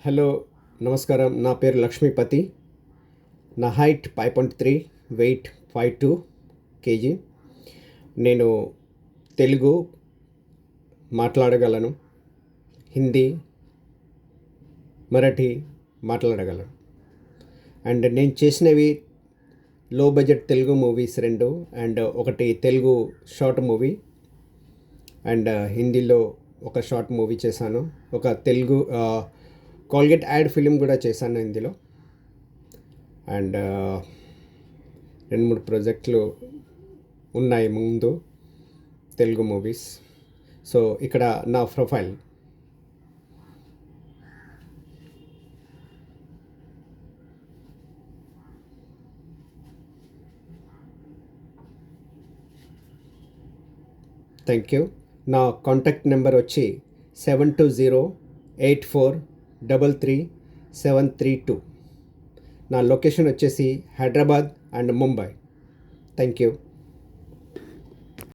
Hello, నమస్కారం. నా పేరు లక్ష్మీపతి. నా హైట్ 5.3, వెయిట్ 52 kg. నేను తెలుగు మాట్లాడగలను, హిందీ, మరాఠీ మాట్లాడగలను. అండ్ నేను చేసినవి లో బడ్జెట్ తెలుగు మూవీస్ 2, అండ్ ఒకటి తెలుగు షార్ట్ మూవీ, అండ్ హిందీలో ఒక షార్ట్ మూవీ చేశాను. ఒక తెలుగు కోల్గేట్ యాడ్ ఫిలిం కూడా చేశాను హిందీలో. అండ్ 2-3 ప్రాజెక్టులు ఉన్నాయి ముందు, తెలుగు మూవీస్. సో ఇక్కడ నా ప్రొఫైల్. Thank you. నా కాంటాక్ట్ నెంబర్ వచ్చి 7208433732. నా లొకేషన్ వచ్చేసి Hyderabad and Mumbai. Thank you.